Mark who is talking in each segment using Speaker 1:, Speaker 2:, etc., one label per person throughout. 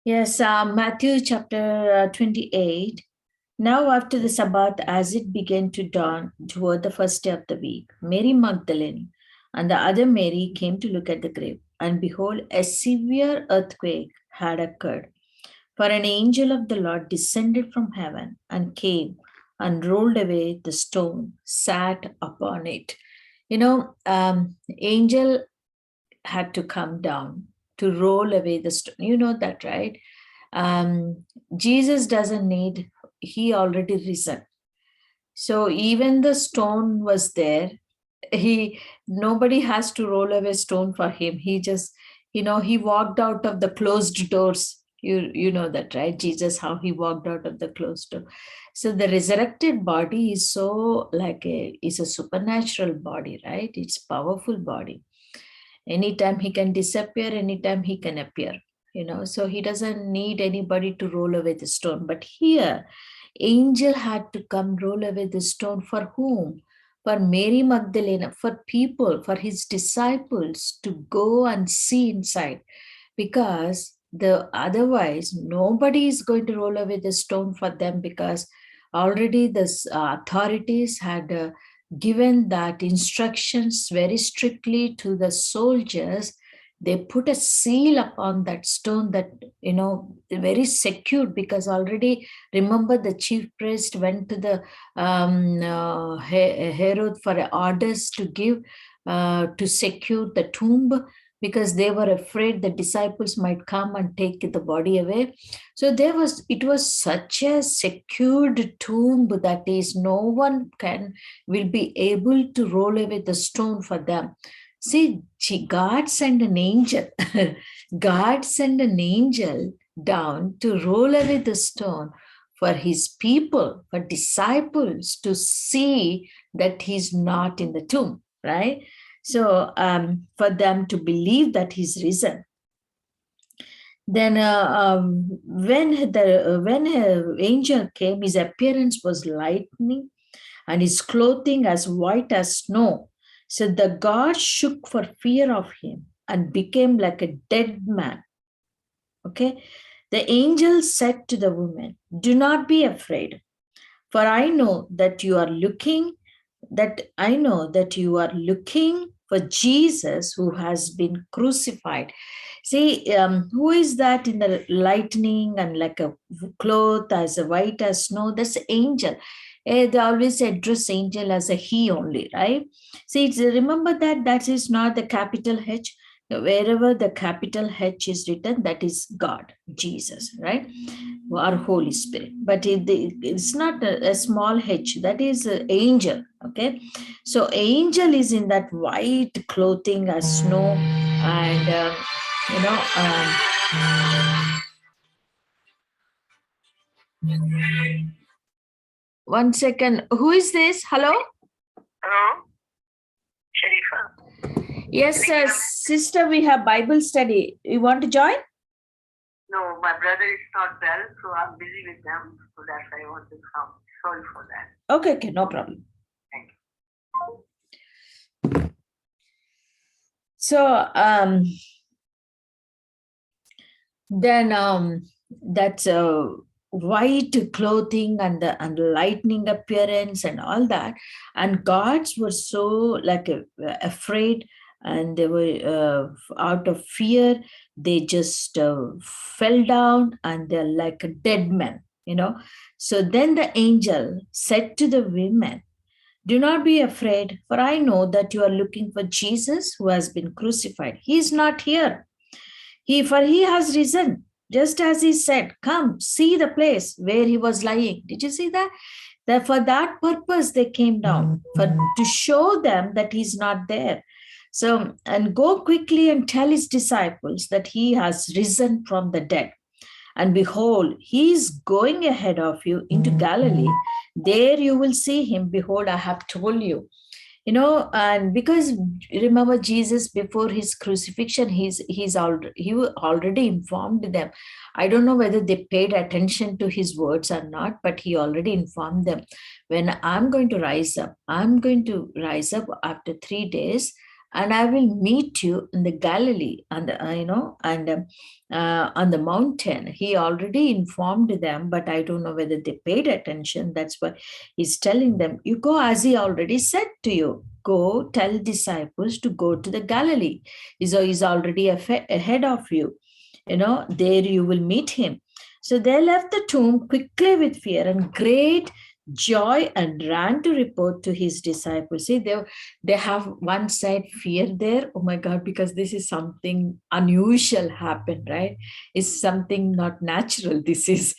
Speaker 1: Yes, Matthew chapter 28. Now, after the Sabbath, as it began to dawn toward the first day of the week, Mary Magdalene and the other Mary came to look at the grave. And behold, a severe earthquake had occurred. For an angel of the Lord descended from heaven and came and rolled away the stone, sat upon it. Angel had to come down to roll away the stone. You know that, right? Jesus doesn't need, he already risen. So even the stone was there. Nobody has to roll away stone for him. He just, he walked out of the closed doors. You know that, right? Jesus, how he walked out of the closed door. So the resurrected body is so is a supernatural body, right? It's powerful body. Anytime he can disappear, anytime he can appear, so he doesn't need anybody to roll away the stone. But here, angel had to come roll away the stone. For whom? For Mary Magdalene, for people, for his disciples to go and see inside, because otherwise nobody is going to roll away the stone for them, because already the authorities had given that instructions very strictly to the soldiers. They put a seal upon that stone, that very secure, because already, remember, the chief priest went to the Herod for orders to give to secure the tomb, because they were afraid the disciples might come and take the body away. So it was such a secured tomb, that is, no one will be able to roll away the stone for them. See, God sent an angel. God sent an angel down to roll away the stone for his people, for disciples to see that he's not in the tomb, right? So for them to believe that he's risen. Then when the angel came, his appearance was lightning and his clothing as white as snow. So the God shook for fear of him and became like a dead man. Okay. The angel said to the woman, "Do not be afraid, for I know that you are looking for Jesus, who has been crucified." See, who is that in the lightning and like a cloth as white as snow? That's the angel. They always address angel as a he only, right? See, remember that is not the capital H. Wherever the capital H is written, that is God, Jesus, right? Or Holy Spirit. But it's not a small H, that is angel. Okay, so angel is in that white clothing as snow, and one second. Who is this? Hello?
Speaker 2: Hello? Sharifa.
Speaker 1: Yes, sister, we have Bible study. You want to join?
Speaker 2: No, my brother is not well, so I'm busy with them, so that's why I want to come. Sorry for that.
Speaker 1: Okay, no problem.
Speaker 2: Thank you.
Speaker 1: So then that's white clothing and the lightning appearance and all that, and gods were so like afraid, and they were out of fear. They just fell down, and they're like a dead man. So then the angel said to the women, "Do not be afraid, for I know that you are looking for Jesus, who has been crucified. He is not here. For he has risen, just as he said. Come, see the place where he was lying." Did you see that? That for that purpose they came down, to show them that he's not there. So, and go quickly and tell his disciples that he has risen from the dead. And behold, he is going ahead of you into Galilee. There you will see him. Behold, I have told you. And because remember, Jesus, before his crucifixion, he already informed them. I don't know whether they paid attention to his words or not, but he already informed them, when I'm going to rise up after 3 days, and I will meet you in the Galilee, and on the mountain. He already informed them, but I don't know whether they paid attention. That's why he's telling them, you go as he already said to you. Go tell disciples to go to the Galilee. He's already ahead of you. There you will meet him. So they left the tomb quickly with fear and great joy and ran to report to his disciples. See, they have one side fear there. Oh my God, because this is something unusual happened, right? It's something not natural. This is,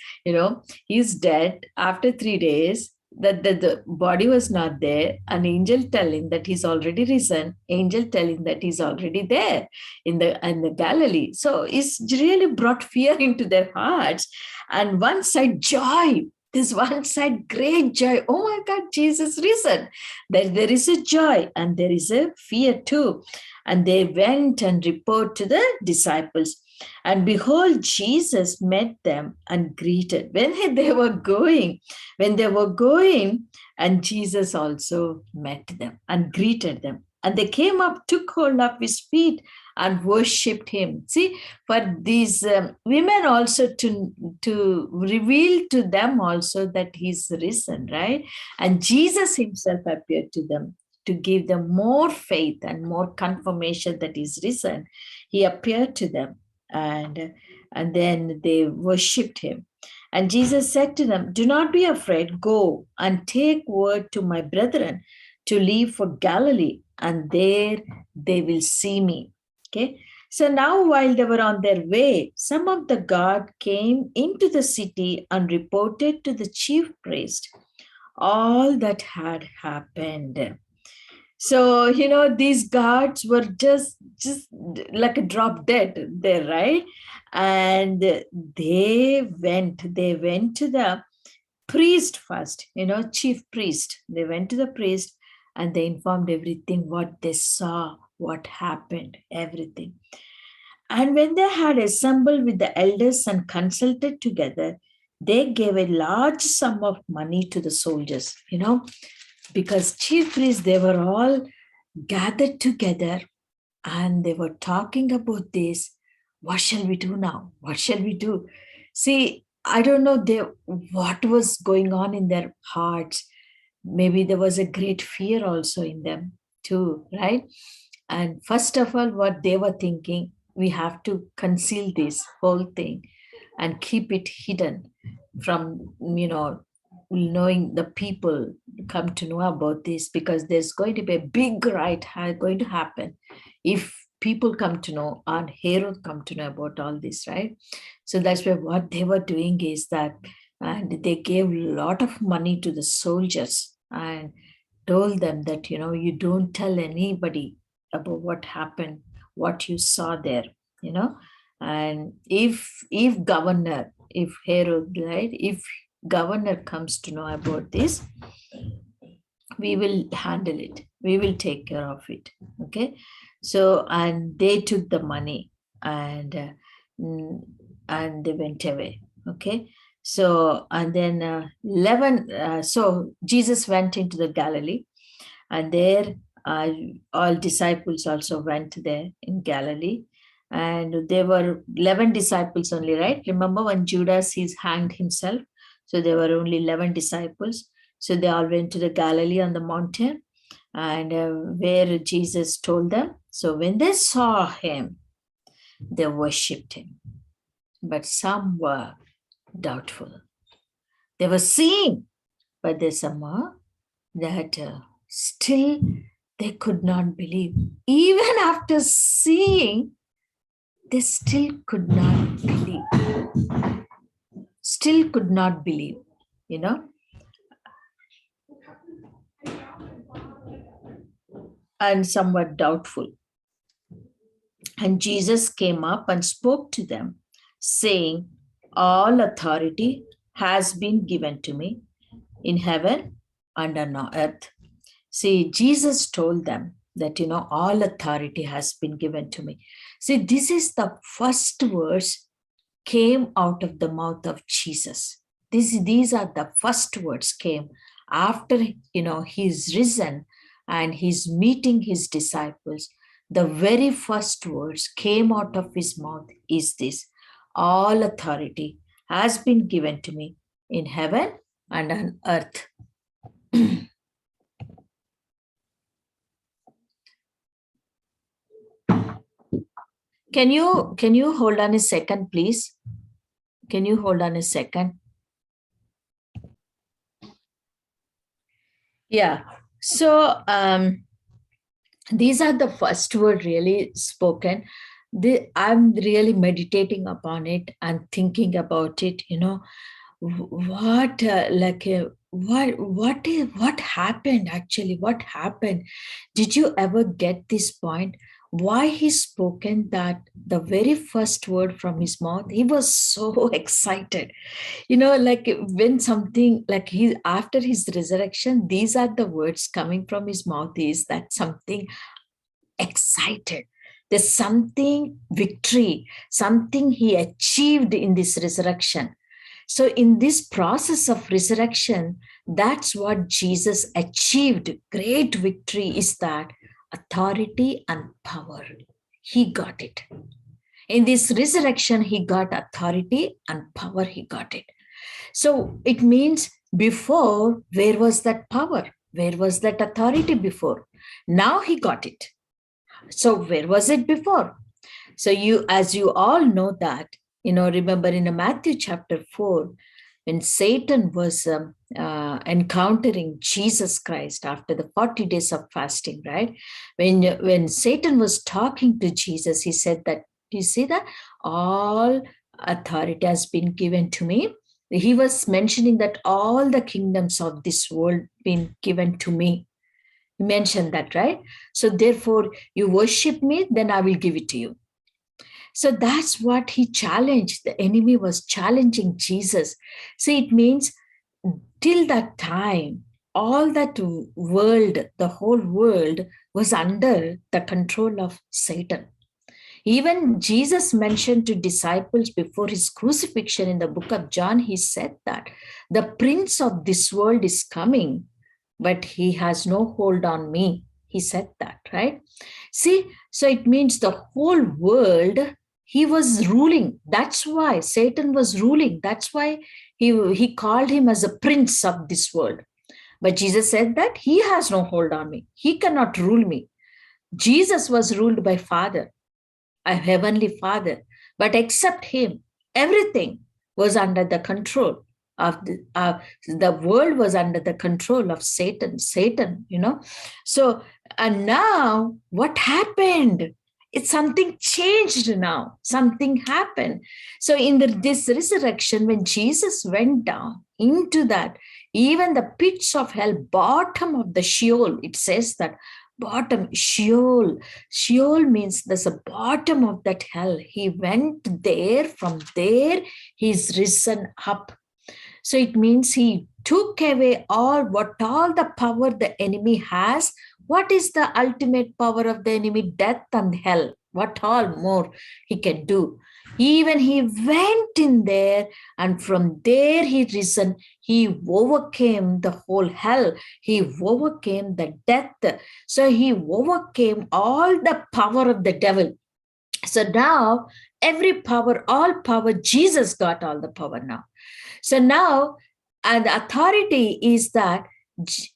Speaker 1: he's dead after 3 days. That the body was not there. An angel telling that he's already risen. Angel telling that he's already there in the Galilee. So it's really brought fear into their hearts. And one side joy. This one side, great joy. Oh my God, Jesus risen. There is a joy and there is a fear too. And they went and report to the disciples. And behold, Jesus met them and greeted. When they were going, and Jesus also met them and greeted them. And they came up, took hold of his feet and worshipped him. See, for these women also to reveal to them also that he's risen, right? And Jesus himself appeared to them to give them more faith and more confirmation that he's risen. He appeared to them, and then they worshipped him. And Jesus said to them, do not be afraid. Go and take word to my brethren to leave for Galilee, and there they will see me. Okay. So now while they were on their way, some of the guard came into the city and reported to the chief priest all that had happened. So, these guards were just like a drop dead there, right? And they went to the priest first, chief priest. They went to the priest and they informed everything, what they saw, what happened, everything. And when they had assembled with the elders and consulted together, they gave a large sum of money to the soldiers, because chief priests, they were all gathered together and they were talking about this. What shall we do now? What shall we do? See, I don't know what was going on in their hearts. Maybe there was a great fear also in them too, right? And first of all, what they were thinking, we have to conceal this whole thing and keep it hidden from, knowing the people come to know about this, because there's going to be a big riot going to happen if people come to know and Herod come to know about all this, right? So that's why what they were doing is that, and they gave a lot of money to the soldiers and told them that, you don't tell anybody about what happened, what you saw there, and if Herod, right, if governor comes to know about this, we will handle it, we will take care of it. Okay. So, and they took the money and they went away. Okay. So, and then 11, so Jesus went into the Galilee, and there all disciples also went there in Galilee. And there were 11 disciples only, right? Remember when Judas, he's hanged himself. So there were only 11 disciples. So they all went to the Galilee on the mountain, and where Jesus told them. So when they saw him, they worshipped him. But some were doubtful. They were seeing, but there's some that still they could not believe. Even after seeing, they still could not believe. Still could not believe, and somewhat doubtful. And Jesus came up and spoke to them, saying, all authority has been given to me in heaven and on earth. See, Jesus told them that, all authority has been given to me. See, this is the first words came out of the mouth of Jesus. These are the first words came after, he's risen and he's meeting his disciples. the very first words came out of his mouth is this: all authority has been given to me in heaven and on earth. Can you hold on a second, please? Can you hold on a second? Yeah. So these are the first word really spoken. I'm really meditating upon it and thinking about it. What what happened actually? What happened? Did you ever get this point? Why he spoken that the very first word from his mouth? He was so excited. Like when something like he after his resurrection, these are the words coming from his mouth is that something excited. There's something victory, something he achieved in this resurrection. So, in this process of resurrection, that's what Jesus achieved. Great victory is that authority and power. He got it. In this resurrection, he got authority and power, he got it. So, it means before, where was that power? Where was that authority before? Now he got it. So, where was it before? So, as you all know that, remember in Matthew chapter 4, when Satan was encountering Jesus Christ after the 40 days of fasting, right? When Satan was talking to Jesus, he said that, do you see that? All authority has been given to me. He was mentioning that all the kingdoms of this world been given to me. He mentioned that, right? So therefore, you worship me, then I will give it to you. So that's what he challenged. The enemy was challenging Jesus. So it means till that time, all that world, the whole world was under the control of Satan. Even Jesus mentioned to disciples before his crucifixion in the book of John, he said that the prince of this world is coming, but he has no hold on me. He said that, right? See, so it means the whole world he was ruling. That's why Satan was ruling. That's why he called him as a prince of this world. But Jesus said that he has no hold on me. He cannot rule me. Jesus was ruled by Father, a heavenly Father. But except him, everything was under the control of the world was under the control of Satan. So, and now what happened? It's something changed now. Something happened. So in this resurrection, when Jesus went down into that, even the pits of hell, bottom of the Sheol, it says that bottom, Sheol. Sheol means there's a bottom of that hell. He went there. From there, he's risen up. So it means he took away all the power the enemy has. What is the ultimate power of the enemy? Death and hell. What all more he can do? Even he went in there, and from there he risen. He overcame the whole hell. He overcame the death. So he overcame all the power of the devil. So now every power, all power, Jesus got all the power now. So now, and the authority is that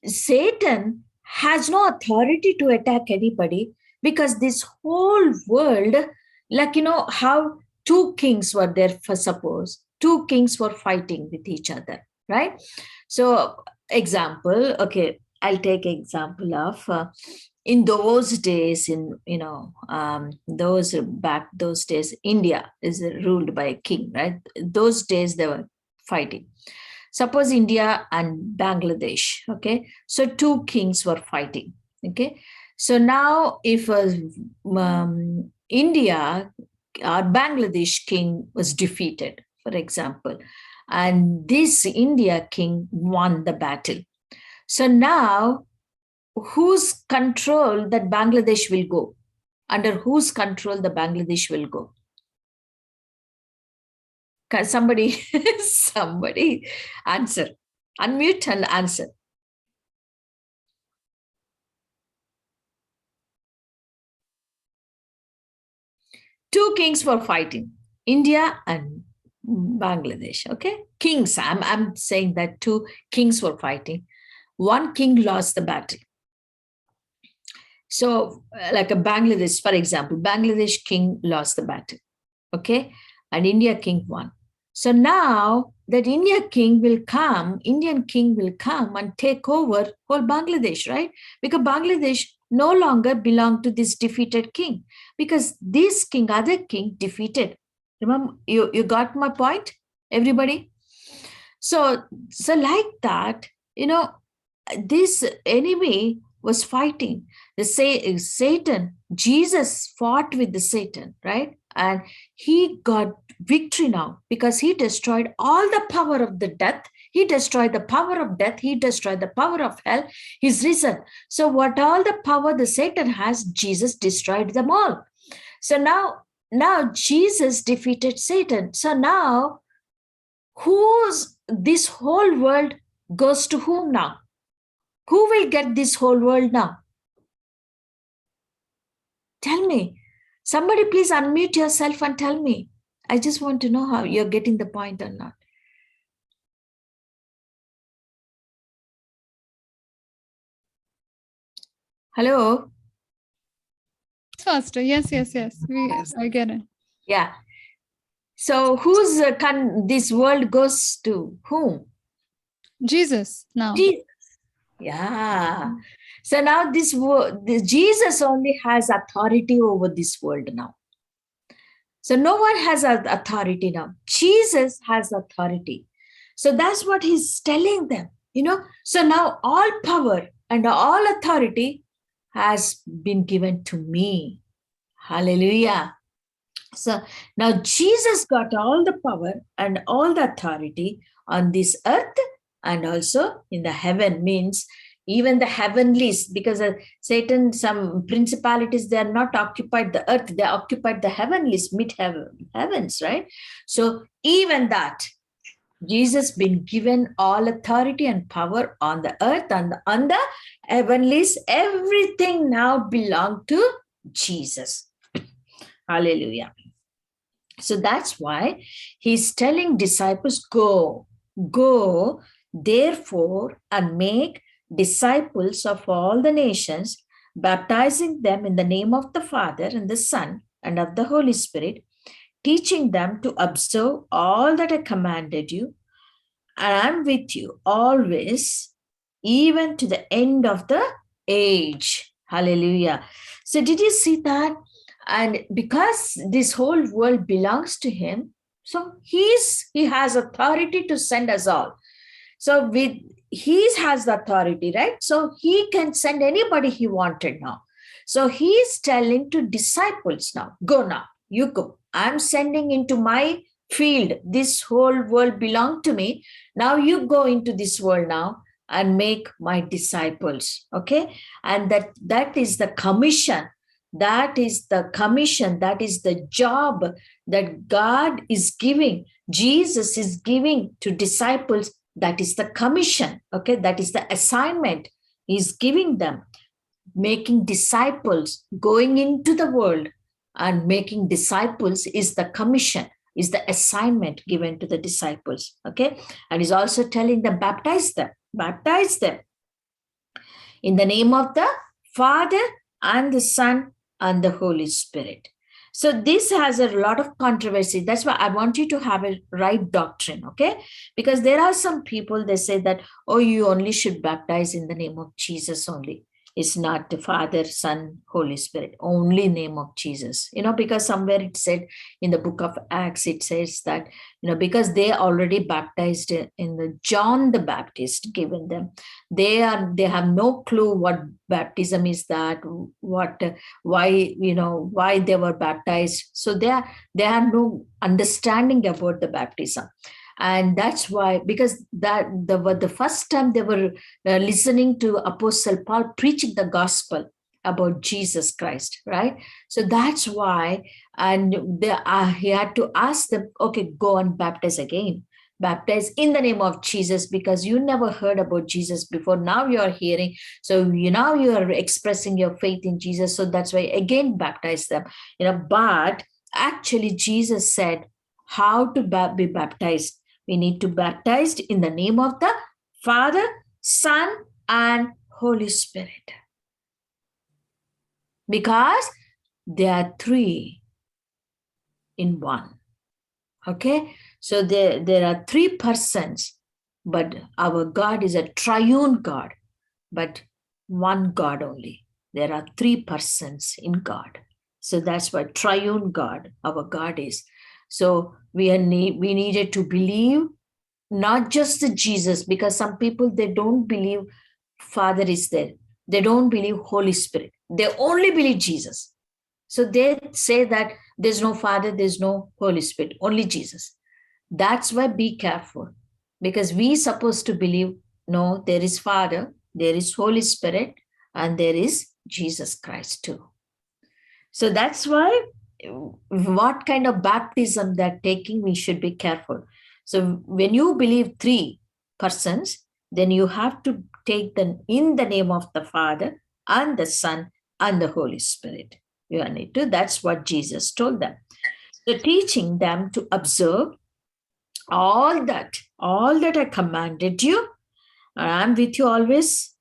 Speaker 1: Satan has no authority to attack anybody, because this whole world, like, how two kings were there, for suppose, two kings were fighting with each other, right? So, example, okay, I'll take example of in those days, those days, India is ruled by a king, right? Those days they were fighting. Suppose India and Bangladesh, okay? So two kings were fighting, okay? So now if India or Bangladesh king was defeated, for example, and this India king won the battle. So now whose control that Bangladesh will go? Under whose control the Bangladesh will go? Somebody, somebody answer. Unmute and answer. Two kings were fighting, India and Bangladesh. Okay, kings. I'm saying that two kings were fighting. One king lost the battle. So, like a Bangladesh, for example, Bangladesh king lost the battle. Okay, and India king won. So now that Indian king will come and take over whole Bangladesh, right? Because Bangladesh no longer belonged to this defeated king, because this king, other king, defeated. Remember, you got my point, everybody? So like that, this enemy was fighting. Satan, Jesus fought with the Satan, right? And he got victory now because he destroyed all the power of the death. He destroyed the power of death. He destroyed the power of hell. He's risen. So what all the power the Satan has, Jesus destroyed them all. So now Jesus defeated Satan. So now this whole world goes to whom now? Who will get this whole world now? Tell me. Somebody please unmute yourself and tell me. I just want to know how you're getting the point or not. Hello?
Speaker 3: Pastor, yes. I get it.
Speaker 1: Yeah. So this world goes to whom?
Speaker 3: Jesus now.
Speaker 1: Jesus. Yeah. So now this Jesus only has authority over this world now. So no one has authority now. Jesus has authority. So that's what he's telling them, So now all power and all authority has been given to me. Hallelujah. So now Jesus got all the power and all the authority on this earth and also in the heaven, means even the heavenlies, because Satan, some principalities, they are not occupied the earth, they occupied the heavenlies, heavens, right? So even that, Jesus been given all authority and power on the earth and on the heavenlies. Everything now belongs to Jesus. Hallelujah. So that's why he's telling disciples, go, therefore, and make disciples of all the nations, baptizing them in the name of the Father and the Son and of the Holy Spirit, teaching them to observe all that I commanded you. And I'm with you always, even to the end of the age. Hallelujah. So did you see that? And because this whole world belongs to him, so he has authority to send us all. So he has the authority, right? So he can send anybody he wanted now. So he's telling to disciples now, go now, you go. I'm sending into my field. This whole world belongs to me. Now you go into this world now and make my disciples. Okay. And that is the commission. That is the commission. That is the job that God is giving. Jesus is giving to disciples. That is the commission. Okay. That is the assignment he's giving them. Making disciples, going into the world and making disciples is the commission, is the assignment given to the disciples. Okay. And he's also telling them, baptize them in the name of the Father and the Son and the Holy Spirit. So this has a lot of controversy. That's why I want you to have a right doctrine, okay? Because there are some people, they say that, oh, you only should baptize in the name of Jesus only. It's not the Father, Son, Holy Spirit, only name of Jesus. Because somewhere it said in the book of Acts, it says that, because they already baptized in the John the Baptist given them. They have no clue what baptism is, that why they were baptized. So they have no understanding about the baptism. And that's why, because the first time they were listening to Apostle Paul preaching the gospel about Jesus Christ, right? So that's why, and he had to ask them, okay, go and baptize again. Baptize in the name of Jesus, because you never heard about Jesus before. Now you are hearing. So now you are expressing your faith in Jesus. So that's why again baptize them. But actually Jesus said how to be baptized. We need to be baptized in the name of the Father, Son, and Holy Spirit. Because there are three in one. Okay, so there are three persons, but our God is a triune God, but one God only. There are three persons in God. So that's what triune God, our God is. So we needed to believe not just the Jesus, because some people, they don't believe Father is there. They don't believe Holy Spirit. They only believe Jesus. So they say that there's no Father, there's no Holy Spirit, only Jesus. That's why be careful, because we supposed to believe, no, there is Father, there is Holy Spirit, and there is Jesus Christ too. So that's why what kind of baptism they're taking, we should be careful. So when you believe three persons, then you have to take them in the name of the Father and the Son and the Holy Spirit. You need to. That's what Jesus told them. So teaching them to observe all that I commanded you. I'm with you always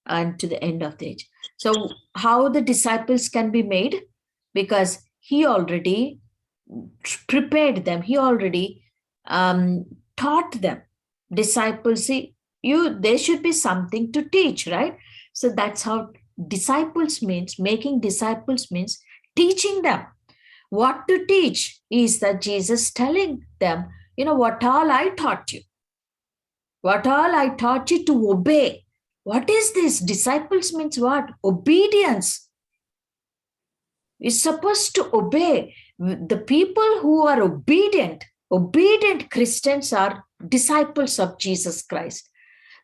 Speaker 1: and to the end of the age. So how the disciples can be made? Because he already prepared them. He already taught them. Disciples, see, there should be something to teach, right? So that's how disciples means, making disciples means teaching them. What to teach is that Jesus telling them, what all I taught you. What all I taught you to obey. What is this? Disciples means what? Obedience. We're supposed to obey. The people who are obedient Christians are disciples of Jesus Christ.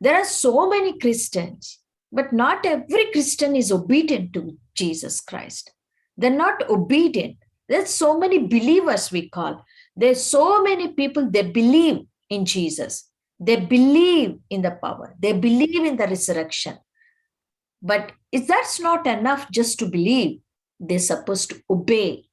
Speaker 1: There are so many Christians, but not every Christian is obedient to Jesus Christ. They're not obedient. There's so many believers, we call. There's so many people, they believe in Jesus. They believe in the power. They believe in the resurrection. But if that's not enough just to believe, they're supposed to obey.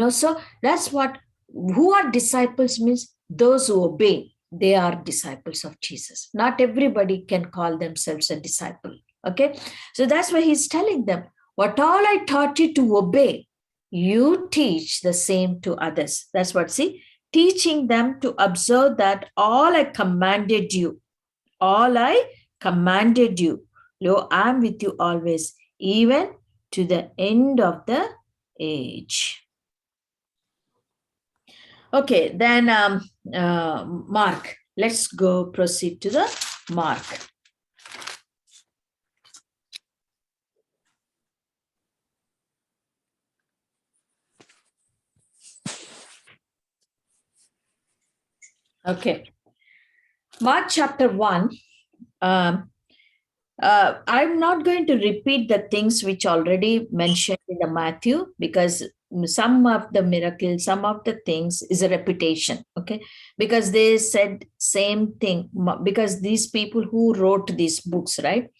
Speaker 1: So that's what, who are disciples means those who obey. They are disciples of Jesus. Not everybody can call themselves a disciple. Okay. So that's why he's telling them, what all I taught you to obey, you teach the same to others. That's what, see, teaching them to observe that all I commanded you, lo, I'm with you always, even to the end of the age. Okay, then Mark. Let's go proceed to the Mark. Okay. Mark chapter 1. I'm not going to repeat the things which already mentioned in the Matthew, because some of the miracles, some of the things is a repetition. Okay, because they said same thing, because these people who wrote these books, right?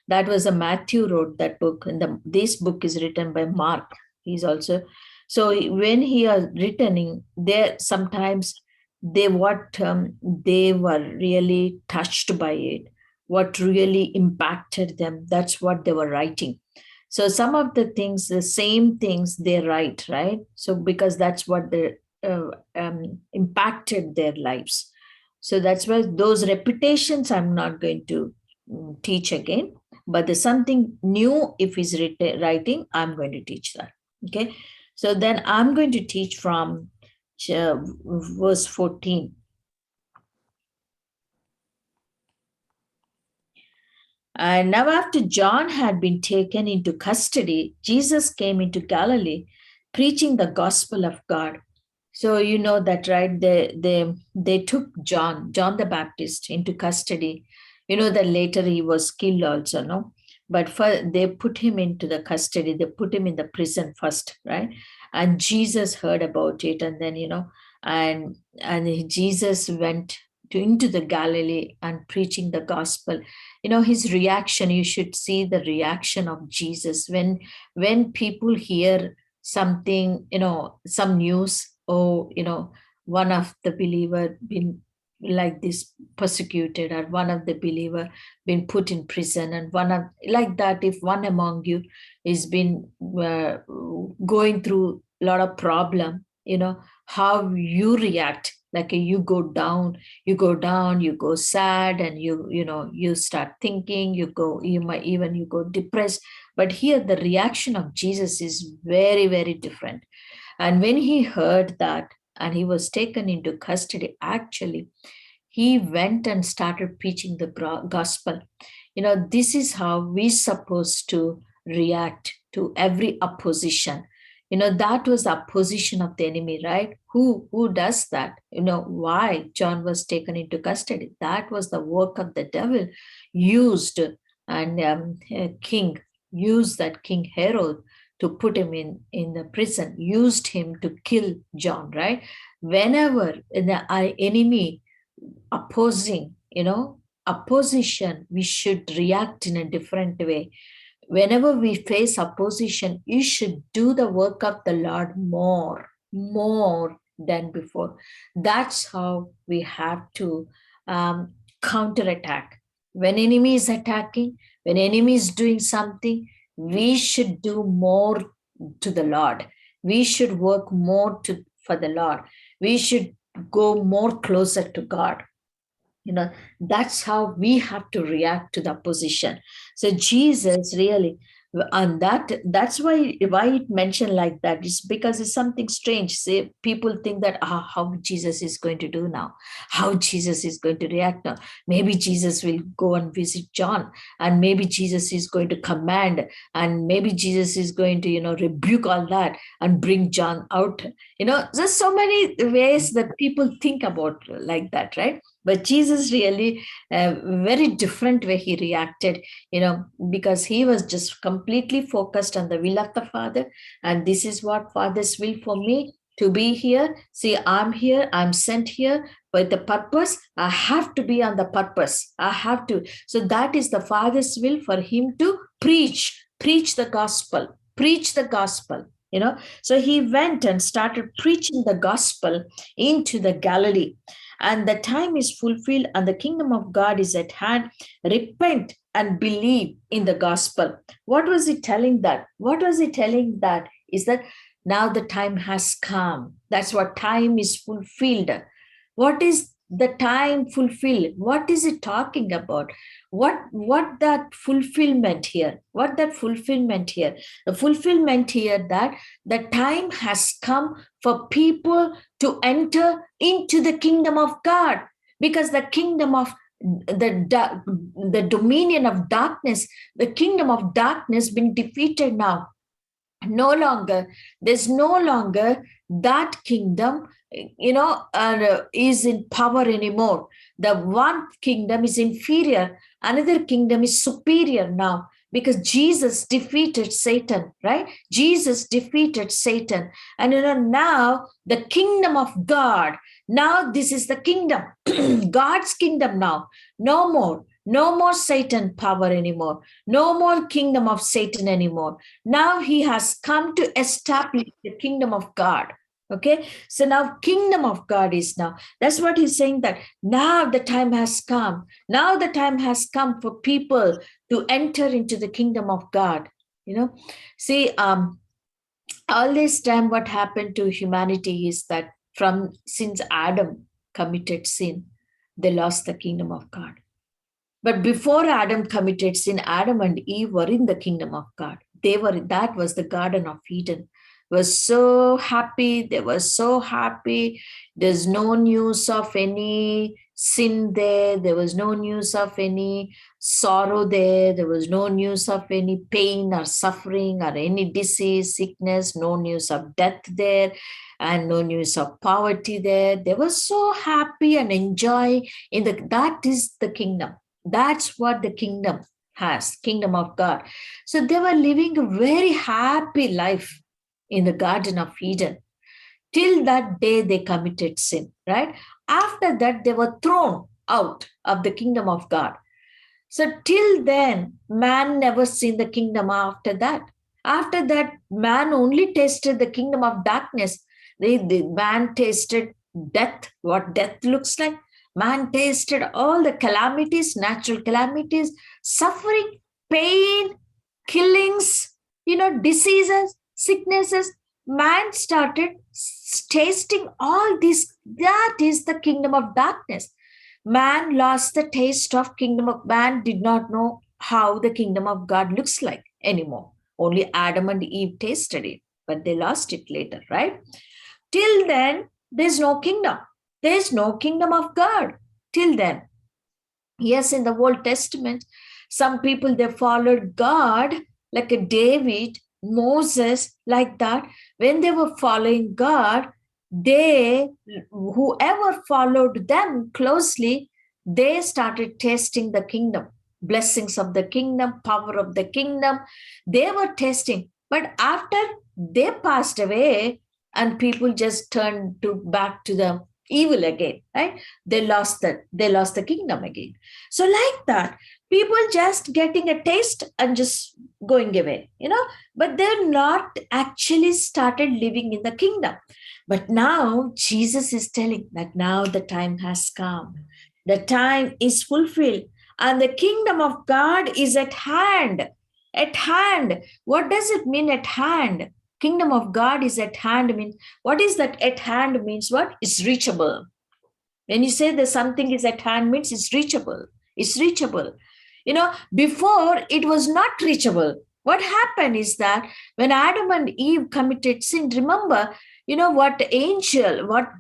Speaker 1: That was a Matthew wrote that book, and this book is written by Mark. He's also, so when he is written there, sometimes they were really touched by it, what really impacted them, that's what they were writing. So some of the things, the same things they write, right? So because that's what they impacted their lives. So that's why those repetitions I'm not going to teach again, but there's something new. If he's writing, I'm going to teach that. Okay, so then I'm going to teach from verse 14. And now after John had been taken into custody, Jesus came into Galilee, preaching the gospel of God. So you know that, right? They took John the Baptist into custody. You know that later he was killed also, no? But they put him into the custody. They put him in the prison first, right? And Jesus heard about it, and then and Jesus went into the Galilee and preaching the gospel. His reaction, you should see the reaction of Jesus when people hear something, some news, or, one of the believer been like this persecuted, or one of the believer been put in prison, and one of like that, if one among you is been going through a lot of problem, how you react, like you go down, you go sad, and you start thinking, you might even you go depressed. But here the reaction of Jesus is very, very different. And when he heard that, and he was taken into custody, actually he went and started preaching the gospel. This is how we supposed to react to every opposition. That was the opposition of the enemy, right? Who does that? Why John was taken into custody? That was the work of the devil used. And king used that, King Herod, to put him in the prison, used him to kill John, right? Whenever the enemy opposing, opposition, we should react in a different way. Whenever we face opposition, you should do the work of the Lord more than before. That's how we have to counterattack. When enemy is attacking, when enemy is doing something, we should do more to the Lord. We should work more for the Lord. We should go more closer to God. That's how we have to react to the opposition. So Jesus really, and that's why it mentioned like that is because it's something strange. Say people think that how Jesus is going to do now, how Jesus is going to react now. Maybe Jesus will go and visit John, and maybe Jesus is going to command, and maybe Jesus is going to rebuke all that and bring John out. There's so many ways that people think about like that, right? But Jesus really, very different way he reacted, because he was just completely focused on the will of the Father. And this is what Father's will for me, to be here. See, I'm here, I'm sent here with the purpose. I have to be on the purpose. I have to. So that is the Father's will, for him to preach the gospel, So he went and started preaching the gospel into the Galilee. And the time is fulfilled and the kingdom of God is at hand. Repent and believe in the gospel. What was he telling that? Is that now the time has come. That's what time is fulfilled. What is the time fulfilled? What is it talking about? What that fulfillment here? The fulfillment here that the time has come for people to enter into the kingdom of God, because the kingdom of the dominion of darkness, the kingdom of darkness been defeated now. There's no longer that kingdom, is in power anymore. The one kingdom is inferior, another kingdom is superior now, because Jesus defeated Satan, right? Jesus defeated Satan. And now the kingdom of God, now this is the kingdom, God's kingdom now. No more Satan power anymore. No more kingdom of Satan anymore. Now he has come to establish the kingdom of God. Okay, so now kingdom of God is now. That's what he's saying, that now the time has come. Now the time has come for people to enter into the kingdom of God. See, all this time what happened to humanity is that since Adam committed sin, they lost the kingdom of God. But before Adam committed sin, Adam and Eve were in the kingdom of God. That was the Garden of Eden. Was so happy. They were so happy. There's no news of any sin there. There was no news of any sorrow there. There was no news of any pain or suffering or any disease, sickness, no news of death there, and no news of poverty there. They were so happy and enjoying that is the kingdom. That's what the kingdom has, kingdom of God. So they were living a very happy life in the Garden of Eden, till that day they committed sin, right? After that, they were thrown out of the kingdom of God. So till then, man never seen the kingdom after that. After that, man only tasted the kingdom of darkness. The man tasted death, what death looks like. Man tasted all the calamities, natural calamities, suffering, pain, killings, diseases, sicknesses. Man started tasting all this. That is the kingdom of darkness. Man lost the taste of kingdom of man, did not know how the kingdom of God looks like anymore. Only Adam and Eve tasted it, but they lost it later, right? Till then, there's no kingdom. There's no kingdom of God. Till then. Yes, in the Old Testament, some people, they followed God like a David, Moses, like that. When they were following God, whoever followed them closely, they started tasting the kingdom, blessings of the kingdom, power of the kingdom. They were tasting. But after they passed away and people just turned back to the evil again, right? They lost the kingdom again. So like that, people just getting a taste and just going away, but they're not actually started living in the kingdom. But now Jesus is telling that now the time has come. The time is fulfilled and the kingdom of God is at hand. At hand. What does it mean at hand? Kingdom of God is at hand means, what is that at hand means? What? It's reachable. When you say that something is at hand means it's reachable. It's reachable. Before it was not reachable. What happened is that when Adam and Eve committed sin, remember, what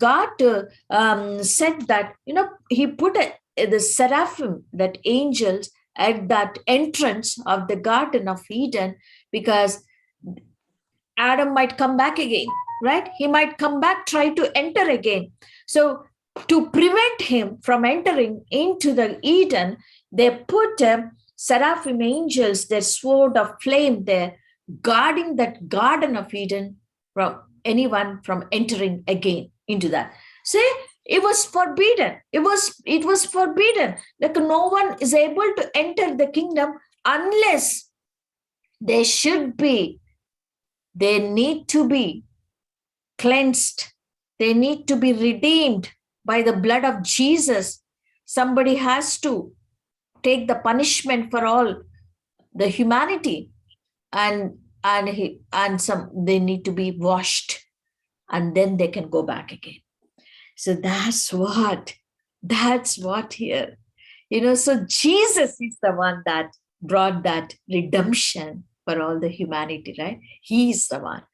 Speaker 1: God said that, he put the seraphim, that angels, at that entrance of the Garden of Eden, because Adam might come back again, right? He might come back, try to enter again. So to prevent him from entering into the Eden, they put seraphim angels, their sword of flame there, guarding that Garden of Eden from anyone from entering again into that. See, it was forbidden. It was forbidden. Like no one is able to enter the kingdom unless they need to be cleansed. They need to be redeemed by the blood of Jesus. Somebody has to take the punishment for all the humanity, and they need to be washed, and then they can go back again. So that's what here, so Jesus is the one that brought that redemption for all the humanity, right? He is the one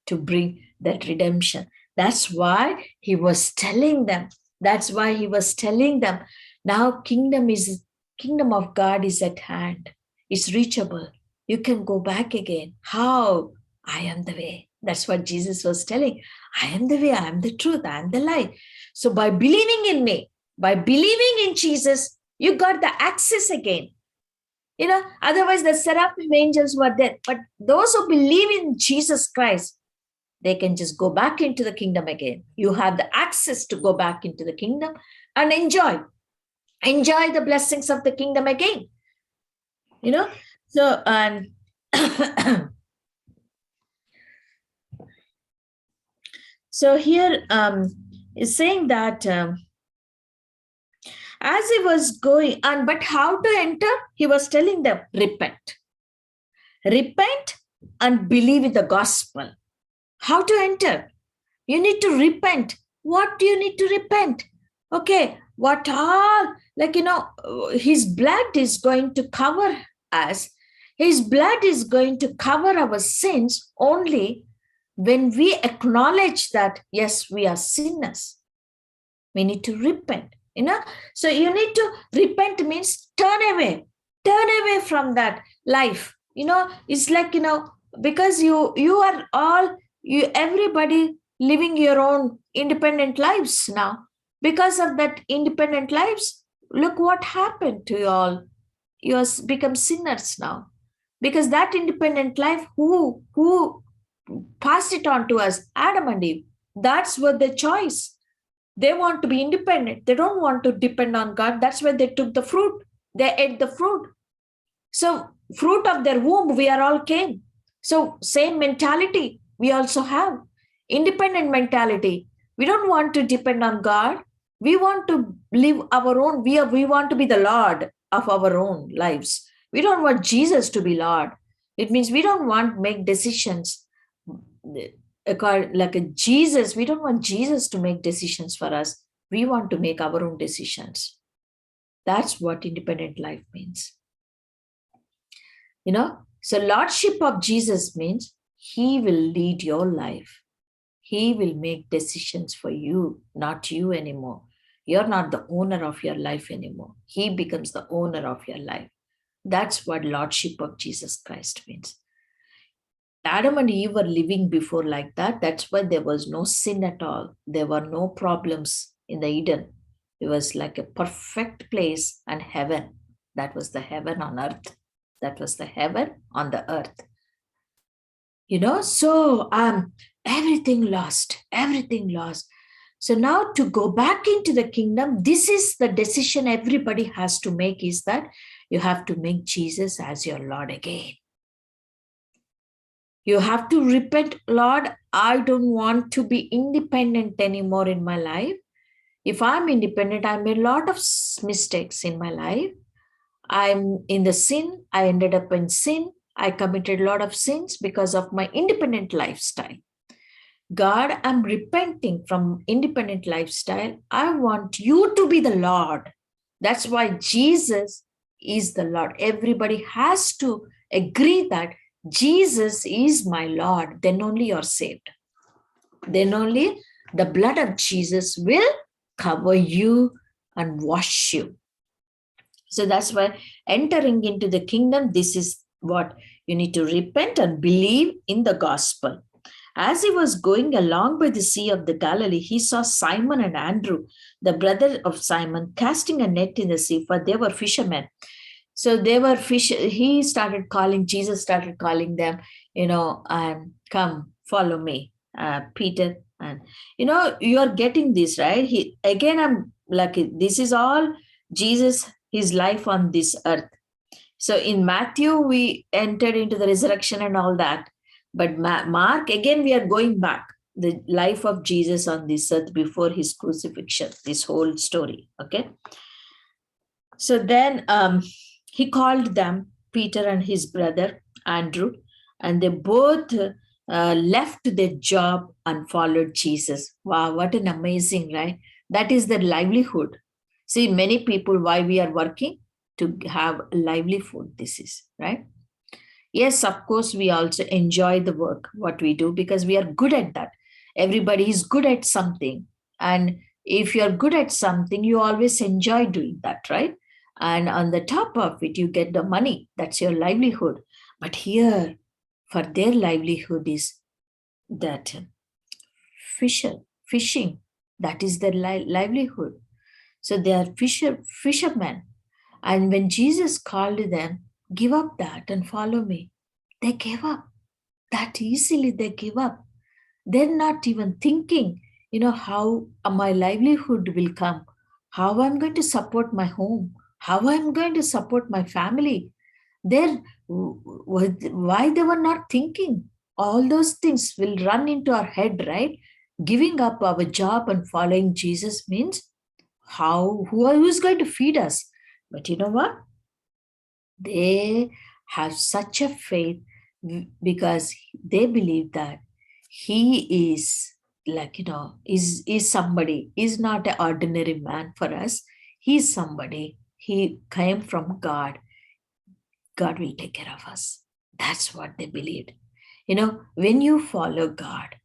Speaker 1: to bring that redemption. That's why he was telling them. Now kingdom of God is at hand. It's reachable. You can go back again. How? I am the way. That's what Jesus was telling. I am the way, I am the truth, I am the light. So by believing in me, by believing in Jesus, you got the access again. Otherwise the seraphim angels were there. But those who believe in Jesus Christ, they can just go back into the kingdom again. You have the access to go back into the kingdom and enjoy the blessings of the kingdom again. So, and so here is saying that as he was going, but how to enter? He was telling them, repent and believe in the gospel. How to enter? You need to repent. What do you need to repent? Okay, what all, his blood is going to cover us. His blood is going to cover our sins only when we acknowledge that, yes, we are sinners. We need to repent, So you need to repent means turn away from that life. It's like, because you are all, everybody living your own independent lives now. Because of that independent lives, look what happened to you all. You have become sinners now. Because that independent life, who passed it on to us? Adam and Eve. That's what their choice. They want to be independent. They don't want to depend on God. That's why they took the fruit. They ate the fruit. So fruit of their womb, we are all came. So same mentality we also have, independent mentality. We don't want to depend on God. We want to live our own. We want to be the Lord of our own lives. We don't want Jesus to be Lord. It means we don't want to make decisions like a Jesus. We don't want Jesus to make decisions for us. We want to make our own decisions. That's what independent life means. So Lordship of Jesus means he will lead your life. He will make decisions for you, not you anymore. You're not the owner of your life anymore. He becomes the owner of your life. That's what Lordship of Jesus Christ means. Adam and Eve were living before like that. That's why there was no sin at all. There were no problems in the Eden. It was like a perfect place and heaven. That was the heaven on earth. That was the heaven on the earth. So everything lost. So now to go back into the kingdom, this is the decision everybody has to make, is that you have to make Jesus as your Lord again. You have to repent, Lord, I don't want to be independent anymore in my life. If I'm independent, I made a lot of mistakes in my life. I'm in the sin. I ended up in sin. I committed a lot of sins because of my independent lifestyle. God, I'm repenting from independent lifestyle. I want you to be the Lord. That's why Jesus is the Lord. Everybody has to agree that Jesus is my Lord. Then only you're saved. Then only the blood of Jesus will cover you and wash you. So that's why entering into the kingdom, this is what you need to repent and believe in the gospel. As he was going along by the Sea of the Galilee, he saw Simon and Andrew, the brother of Simon, casting a net in the sea, for they were fishermen. So they were Jesus started calling them, come, follow me, Peter. And, you're getting this, right? I'm like, this is all Jesus, his life on this earth. So in Matthew, we entered into the resurrection and all that. But Mark, again, we are going back, the life of Jesus on this earth before his crucifixion, this whole story, okay? So then he called them, Peter and his brother, Andrew, and they both left their job and followed Jesus. Wow, what an amazing, right? That is their livelihood. See, many people, why we are working? To have a livelihood, this is, right? Yes, of course, we also enjoy the work, what we do, because we are good at that. Everybody is good at something. And if you're good at something, you always enjoy doing that, right? And on the top of it, you get the money. That's your livelihood. But here, for their livelihood is that fishing. That is their livelihood. So they are fishermen. And when Jesus called them, give up that and follow me, they gave up. That easily they give up. They're not even thinking, how my livelihood will come, how I'm going to support my home, how I'm going to support my family. Why they were not thinking? All those things will run into our head, right? Giving up our job and following Jesus means who's going to feed us? But you know what? They have such a faith because they believe that he is like, is somebody, is not an ordinary man for us. He's somebody. He came from God. God will take care of us. That's what they believed. When you follow God,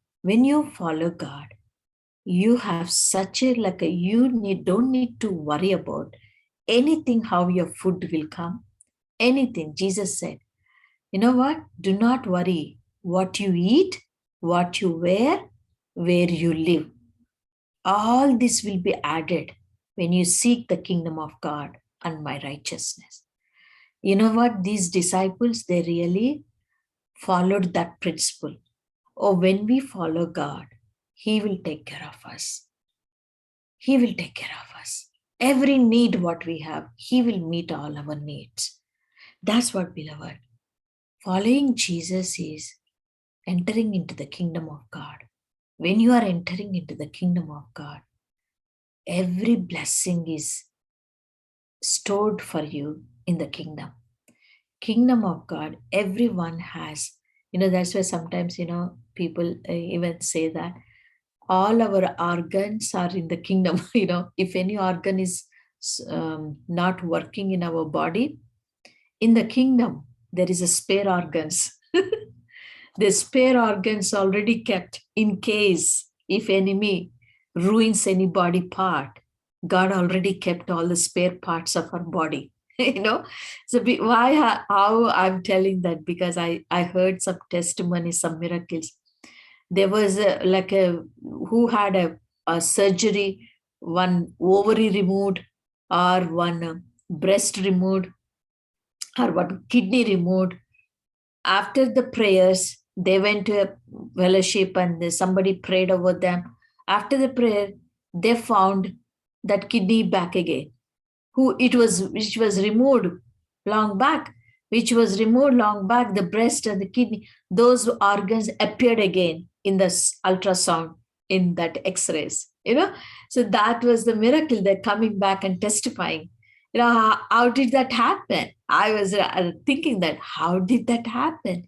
Speaker 1: you have such a don't need to worry about anything, how your food will come, anything. Jesus said, you know what? Do not worry what you eat, what you wear, where you live. All this will be added when you seek the kingdom of God and my righteousness. You know what? These disciples, they really followed that principle. Oh, when we follow God, he will take care of us. He will take care of us. Every need what we have, he will meet all our needs. That's what, beloved. Following Jesus is entering into the kingdom of God. When you are entering into the kingdom of God, every blessing is stored for you in the kingdom. Kingdom of God, everyone has. That's why sometimes, people even say that all our organs are in the kingdom. If any organ is not working in our body, in the kingdom, there is a spare organs. The spare organs already kept in case if enemy ruins any body part. God already kept all the spare parts of our body. So how I'm telling that, because I heard some testimonies, some miracles. There was who had a surgery, one ovary removed, or one breast removed, or one kidney removed. After the prayers, they went to a fellowship and somebody prayed over them. After the prayer, they found that kidney back again, which was removed long back, the breast and the kidney, those organs appeared again in the ultrasound, in that x-rays. So that was the miracle. They're coming back and testifying. How did that happen? I was thinking that, how did that happen?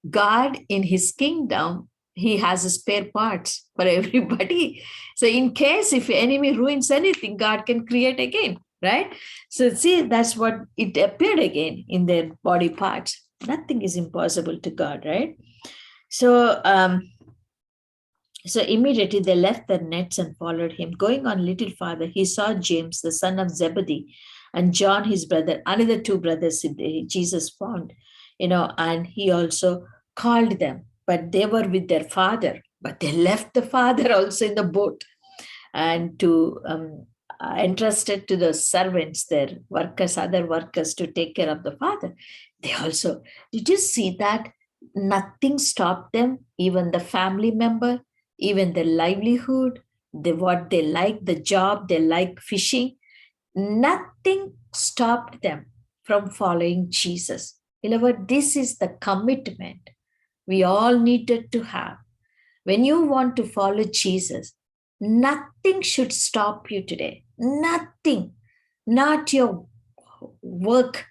Speaker 1: God in his kingdom, he has spare parts for everybody. So in case if enemy ruins anything, God can create again, right? So see, that's what it appeared again in their body parts. Nothing is impossible to God, right? So immediately they left their nets and followed him. Going on a little farther, he saw James, the son of Zebedee, and John, his brother, another two brothers Jesus found, and he also called them, but they were with their father. But they left the father also in the boat and to entrusted to the servants, their workers, other workers, to take care of the father. They also, did you see that? Nothing stopped them, even the family member, even their livelihood, what they like, the job, they like fishing. Nothing stopped them from following Jesus. Beloved, this is the commitment we all needed to have. When you want to follow Jesus, nothing should stop you today. Nothing. Not your work,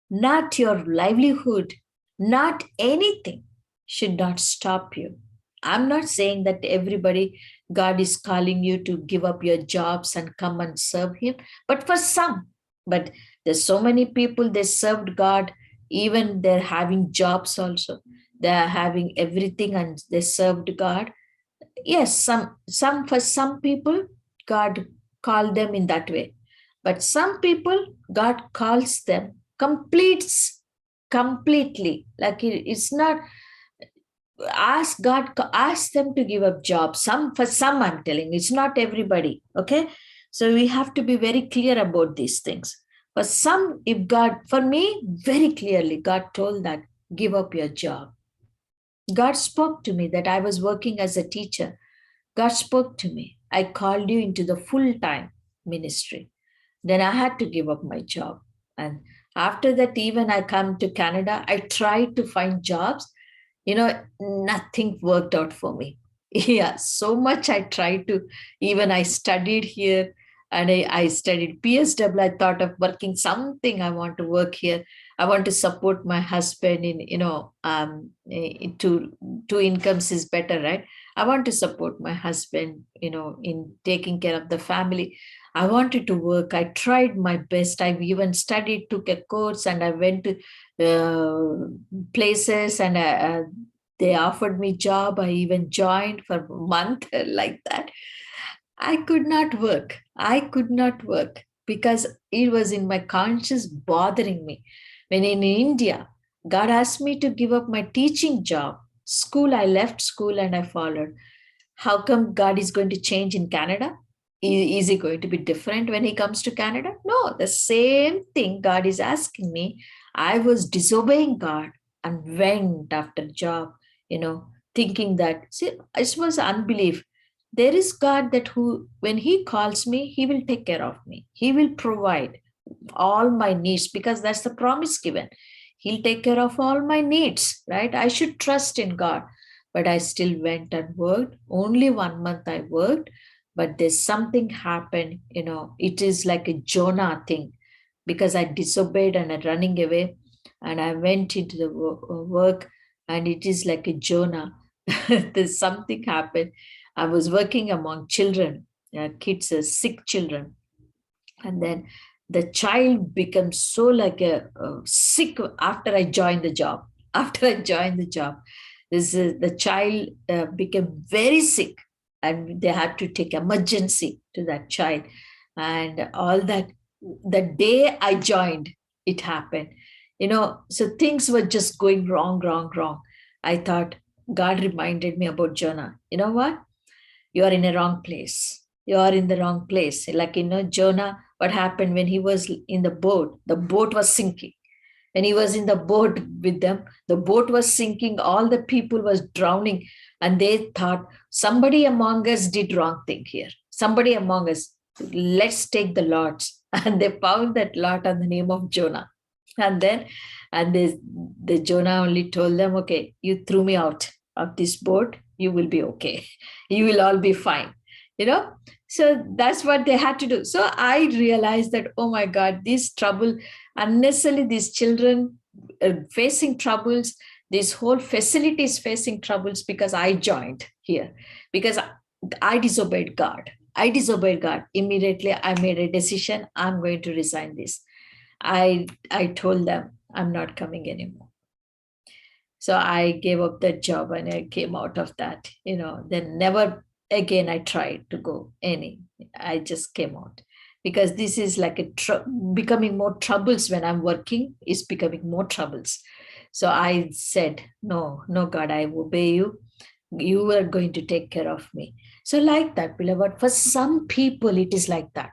Speaker 1: not your livelihood, not anything should not stop you. I'm not saying that everybody, God is calling you to give up your jobs and come and serve him, but for some. But there's so many people, they served God, even they're having jobs also. They're having everything and they served God. Yes, some for some people, God called them in that way. But some people, God calls them completely. Like it's not, ask them to give up jobs. For some, I'm telling, it's not everybody. Okay. So we have to be very clear about these things. For some, if God, for me, very clearly, God told that, give up your job. God spoke to me that I was working as a teacher. God spoke to me. I called you into the full-time ministry. Then I had to give up my job. And after that, even I come to Canada, I tried to find jobs. Nothing worked out for me. Yeah, so much I tried to, even I studied here and I studied PSW. I thought of working something. I want to work here. I want to support my husband in, two incomes is better, right? I want to support my husband, in taking care of the family. I wanted to work. I tried my best. I even studied, took a course, and I went to places, and they offered me job. I even joined for a month like that. I could not work. Because it was in my conscience bothering me. When in India, God asked me to give up my teaching job. School, I left school and I followed. How come God is going to change in Canada? Is he going to be different when he comes to Canada? No, the same thing God is asking me. I was disobeying God and went after job, thinking that, see, it was unbelief. There is God that when he calls me, he will take care of me. He will provide all my needs, because that's the promise given. He'll take care of all my needs, right? I should trust in God. But I still went and worked. Only 1 month I worked, but there's something happened, it is like a Jonah thing, because I disobeyed and I'm running away, and I went into the work, and it is like a Jonah. There's something happened. I was working among children, kids, sick children, and then the child becomes so like a sick after I joined the job. After I joined the job, the child became very sick, and they had to take emergency to that child, and all that. The day I joined, it happened. So things were just going wrong, wrong, wrong. I thought God reminded me about Jonah. You know what? You are in a wrong place. You are in the wrong place. Like, Jonah, what happened when he was in the boat was sinking. When he was in the boat with them, the boat was sinking, all the people was drowning, and they thought somebody among us did wrong thing here. Somebody among us, let's take the lots. And they found that lot on the name of Jonah. And then, the Jonah only told them, okay, you threw me out of this boat, you will be okay. You will all be fine. So that's what they had to do. So I realized that, oh my God, this trouble, unnecessarily these children facing troubles, this whole facility is facing troubles because I joined here, because I disobeyed God. I disobeyed God. Immediately I made a decision. I'm going to resign this. I told them I'm not coming anymore. So I gave up that job and I came out of that. Then never again I tried to go any. I just came out, because this is like becoming more troubles. When I'm working, it's becoming more troubles. So I said, no, God, I obey you. You are going to take care of me. So like that, beloved, for some people it is like that.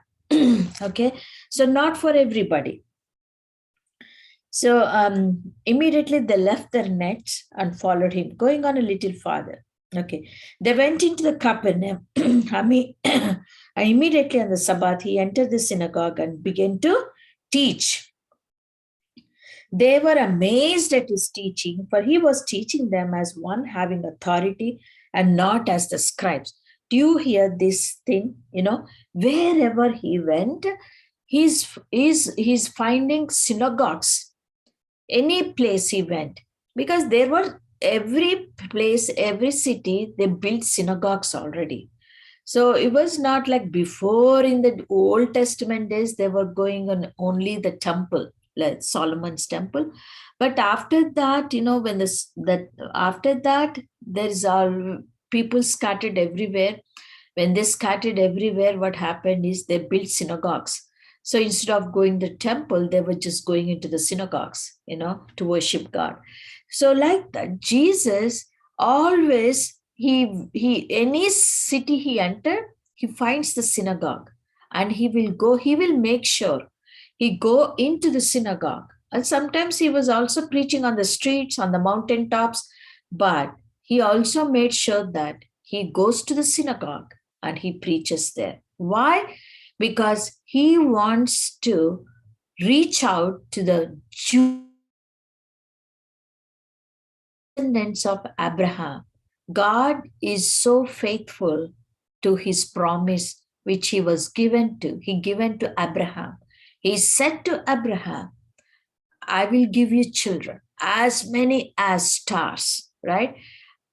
Speaker 1: Okay, so not for everybody. So immediately they left their nets and followed him. Going on a little farther, okay, they went into the Capernaum. Immediately on the Sabbath, he entered the synagogue and began to teach. They were amazed at his teaching, for he was teaching them as one having authority and not as the scribes. Do you hear this thing? Wherever he went, he's finding synagogues. Any place he went, because there were every place, every city, they built synagogues already. So it was not like before in the Old Testament days, they were going on only the temple, like Solomon's temple. But after that, after that, there's all people scattered everywhere. When they scattered everywhere, what happened is they built synagogues. So instead of going to the temple, they were just going into the synagogues, to worship God. So like that, Jesus always, any city he entered, he finds the synagogue, and he will make sure he go into the synagogue. And sometimes he was also preaching on the streets, on the mountaintops, but he also made sure that he goes to the synagogue and he preaches there. Why? Because he wants to reach out to the descendants of Abraham. God is so faithful to his promise, which he given to Abraham. He said to Abraham, I will give you children, as many as stars, right?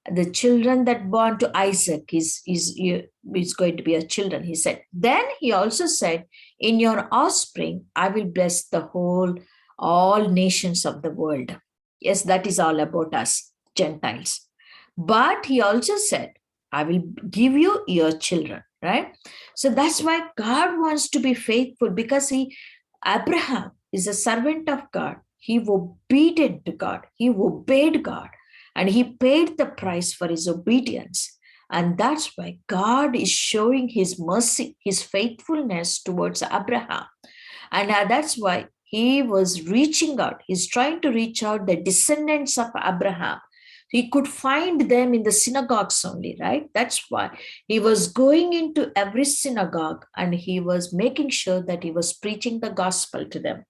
Speaker 1: The children that born to Isaac is going to be a children, he said. Then he also said, in your offspring, I will bless all nations of the world. Yes, that is all about us, Gentiles. But he also said, I will give you your children, right? So that's why God wants to be faithful, because Abraham is a servant of God. He obedient to God. He obeyed God. And he paid the price for his obedience. And that's why God is showing his mercy, his faithfulness towards Abraham. And that's why he was reaching out. He's trying to reach out the descendants of Abraham. He could find them in the synagogues only, right? That's why he was going into every synagogue and he was making sure that he was preaching the gospel to them.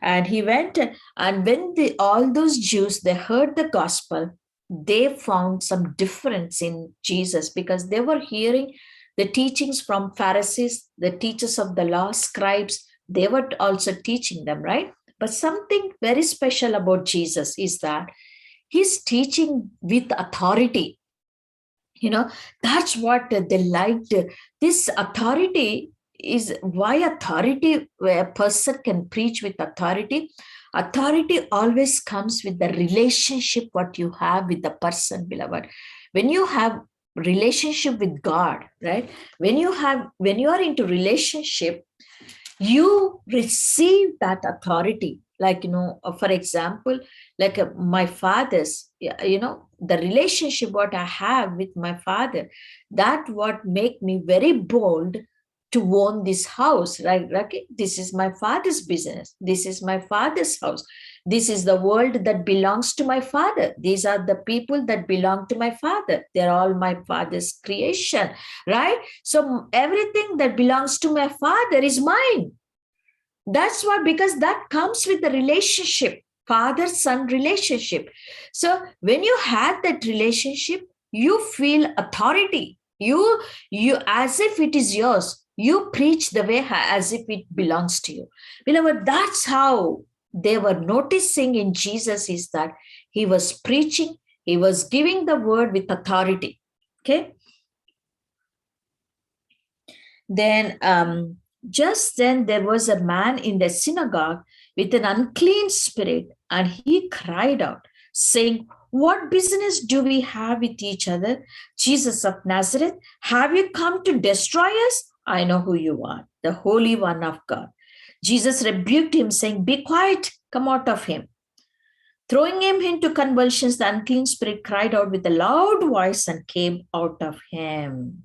Speaker 1: And he went, and when all those Jews, they heard the gospel, they found some difference in Jesus, because they were hearing the teachings from Pharisees, the teachers of the law, scribes. They were also teaching them, right? But something very special about Jesus is that he's teaching with authority. That's what they liked. This authority is why authority, where a person can preach with authority. Authority always comes with the relationship what you have with the person, beloved. When you have relationship with God, right? When you are into relationship, you receive that authority. Like, for example, like my father's, the relationship what I have with my father, that what make me very bold to own this house, right? Like, this is my father's business. This is my father's house. This is the world that belongs to my father. These are the people that belong to my father. They're all my father's creation, right? So everything that belongs to my father is mine. That's why, because that comes with the relationship, father-son relationship. So when you have that relationship, you feel authority. You as if it is yours. You preach the way as if it belongs to you. Beloved, that's how they were noticing in Jesus, is that he was preaching, he was giving the word with authority. Okay. Then just then there was a man in the synagogue with an unclean spirit, and he cried out, saying, "What business do we have with each other? Jesus of Nazareth, have you come to destroy us? I know who you are, the Holy One of God." Jesus rebuked him, saying, "Be quiet, come out of him." Throwing him into convulsions, the unclean spirit cried out with a loud voice and came out of him.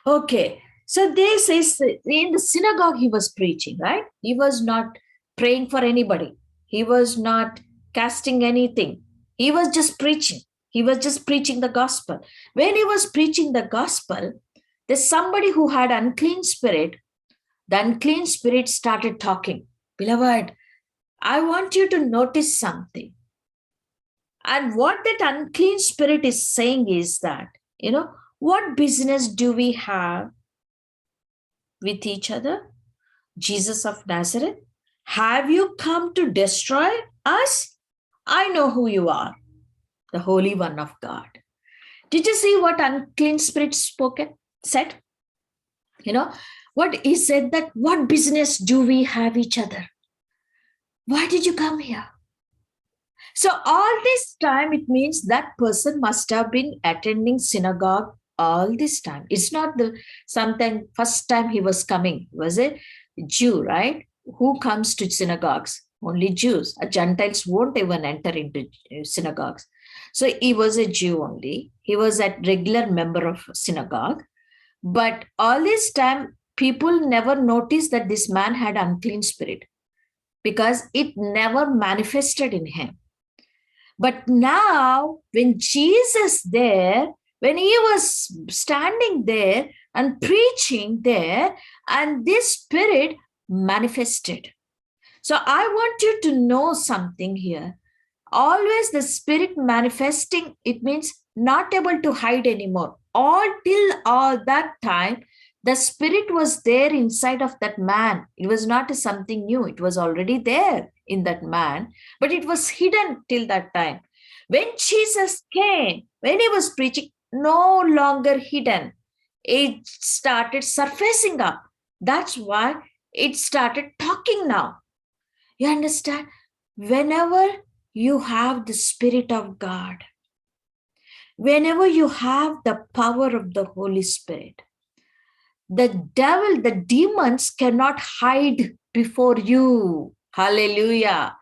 Speaker 1: Okay. So this is in the synagogue he was preaching, right? He was not praying for anybody. He was not casting anything. He was just preaching. He was just preaching the gospel. When he was preaching the gospel, there's somebody who had unclean spirit. The unclean spirit started talking. Beloved, I want you to notice something. And what that unclean spirit is saying is that, what business do we have with each other? Jesus of Nazareth, have you come to destroy us? I know who you are, the Holy One of God. Did you see what unclean spirit said? What he said, that what business do we have each other? Why did you come here? So all this time, it means that person must have been attending synagogue all this time. It's not the something first time he was coming. He was a Jew, right? Who comes to synagogues? Only Jews. Gentiles won't even enter into synagogues. So he was a Jew only. He was a regular member of synagogue. But all this time, people never noticed that this man had unclean spirit, because it never manifested in him. But now, when Jesus there, when he was standing there and preaching there, and this spirit manifested. So I want you to know something here. Always the spirit manifesting, it means not able to hide anymore. All that time, the spirit was there inside of that man. It was not something new. It was already there in that man, but it was hidden till that time. When Jesus came, when he was preaching, no longer hidden. It started surfacing up. That's why it started talking now. You understand? Whenever you have the Spirit of God, whenever you have the power of the Holy Spirit, the devil, the demons cannot hide before you. Hallelujah.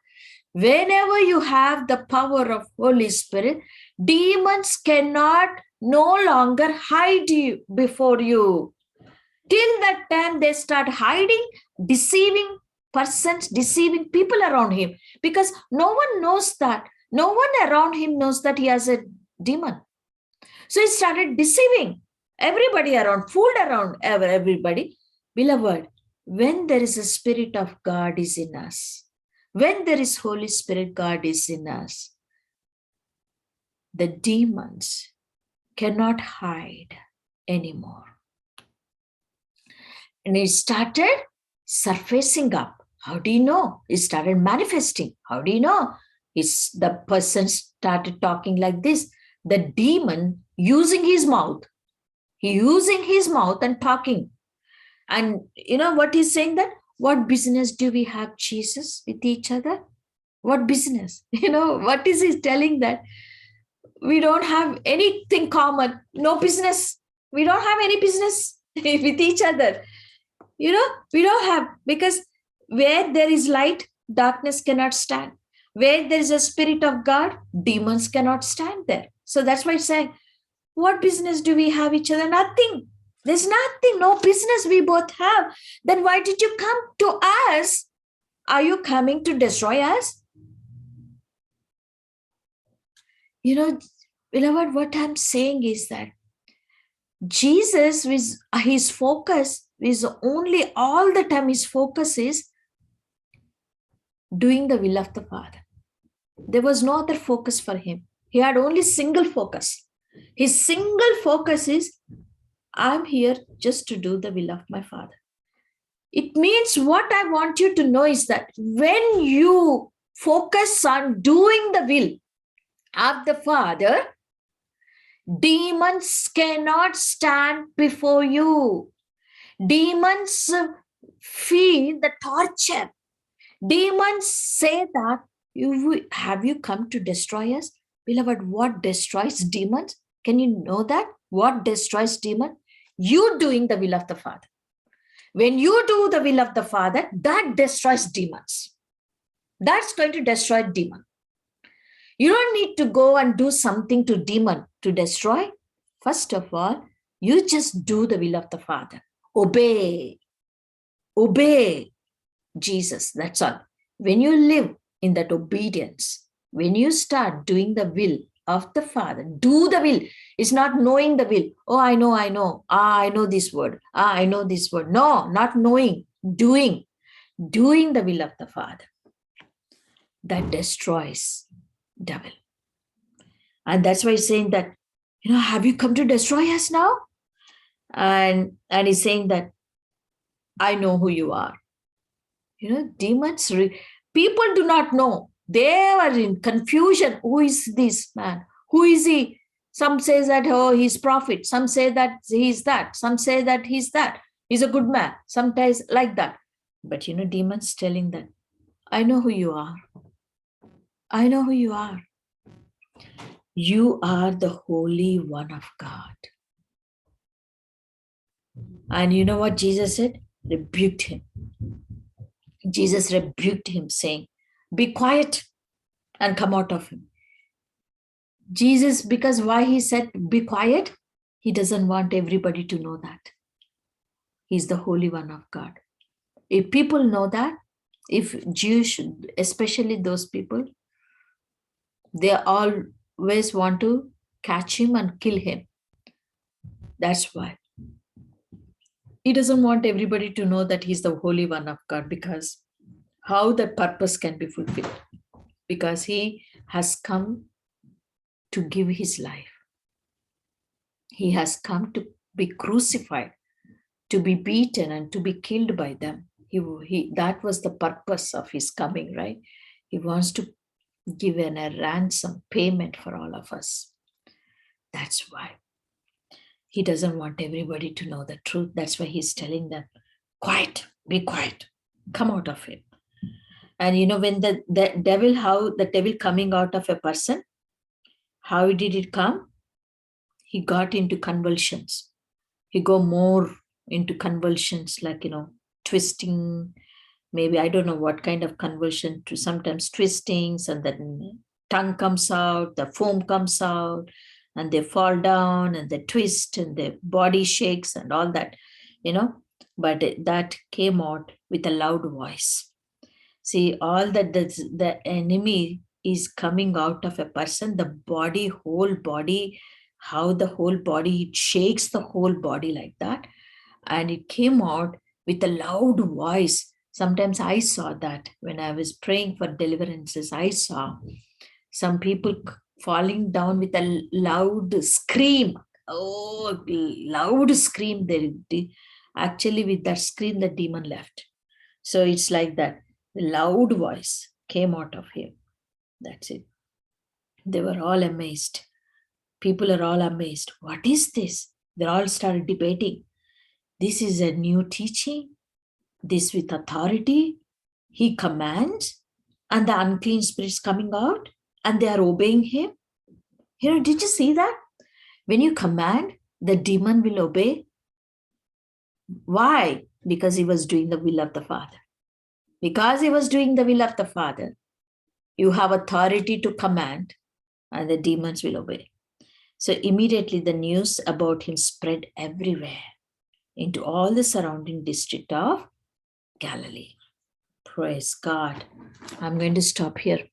Speaker 1: Whenever you have the power of Holy Spirit, demons cannot no longer hide you before you. Till that time, they start hiding, deceiving persons, deceiving people around him, because no one knows that. No one around him knows that he has a demon. So he started deceiving everybody around, fooled around everybody. Beloved, when there is a Spirit of God is in us, when there is Holy Spirit, God is in us, the demons cannot hide anymore. And it started surfacing up. How do you know? It started manifesting. How do you know? It's the person started talking like this. The demon using his mouth. He using his mouth and talking. And you know what he's saying that? What business do we have, Jesus, with each other? What business? You know, what is he telling that? We don't have anything common. No business. We don't have any business with each other. You know, we don't have, because where there is light, darkness cannot stand. Where there is a Spirit of God, demons cannot stand there. So that's why it's saying, what business do we have each other? Nothing. There's nothing, no business we both have. Then why did you come to us? Are you coming to destroy us? You know, beloved, what I'm saying is that Jesus, with his focus is only all the time, his focus is doing the will of the Father. There was no other focus for him. He had only single focus. His single focus is, I'm here just to do the will of my Father. It means what I want you to know is that when you focus on doing the will of the Father, demons cannot stand before you. Demons feel the torture. Demons say that, have you come to destroy us? Beloved, what destroys demons? Can you know that? What destroys demons? You doing the will of the Father. When you do the will of the Father, that destroys demons. That's going to destroy demon. You don't need to go and do something to demon to destroy. First of all, you just do the will of the Father. Obey. Obey Jesus. That's all. When you live in that obedience, when you start doing the will of the Father, do the will. It's not knowing the will. Oh, I know. I know this word. I know this word. No, not knowing, doing the will of the Father. That destroys devil. And that's why he's saying that, have you come to destroy us now? And he's saying that, I know who you are. Demons, people do not know. They are in confusion. Who is this man? Who is he? Some say that, oh, he's prophet. Some say that he's that. Some say that he's that. He's a good man. Sometimes like that. But demons telling that, I know who you are. I know who you are. You are the Holy One of God. And you know what Jesus said? Rebuked him. Jesus rebuked him, saying, be quiet and come out of him. Jesus, because why he said, be quiet? He doesn't want everybody to know that. He's the Holy One of God. If people know that, if Jews, especially those people, they always want to catch him and kill him. That's why. He doesn't want everybody to know that he's the Holy One of God, because how that purpose can be fulfilled? Because he has come to give his life. He has come to be crucified, to be beaten and to be killed by them. That was the purpose of his coming, right? He wants to give a ransom payment for all of us. That's why. He doesn't want everybody to know the truth. That's why he's telling them, quiet, be quiet, come out of it. And when the devil, how the devil coming out of a person, how did it come? He got into convulsions. He go more into convulsions, like, twisting, maybe, I don't know what kind of convulsion, to sometimes twistings, and then tongue comes out, the foam comes out, and they fall down and they twist and their body shakes and all that, but that came out with a loud voice. See, all that the enemy is coming out of a person, the body, whole body, how the whole body, it shakes the whole body like that. And it came out with a loud voice. Sometimes I saw that when I was praying for deliverances. I saw some people falling down with a loud scream. Oh, loud scream. Actually, with that scream, the demon left. So it's like that. The loud voice came out of him. That's it. They were all amazed. People are all amazed. What is this? They all started debating. This is a new teaching. This with authority. He commands, and the unclean spirits coming out, and they are obeying him. Did you see that? When you command, the demon will obey. Why? Because he was doing the will of the Father. Because he was doing the will of the Father, you have authority to command, and the demons will obey. So immediately the news about him spread everywhere into all the surrounding district of Galilee. Praise God. I'm going to stop here.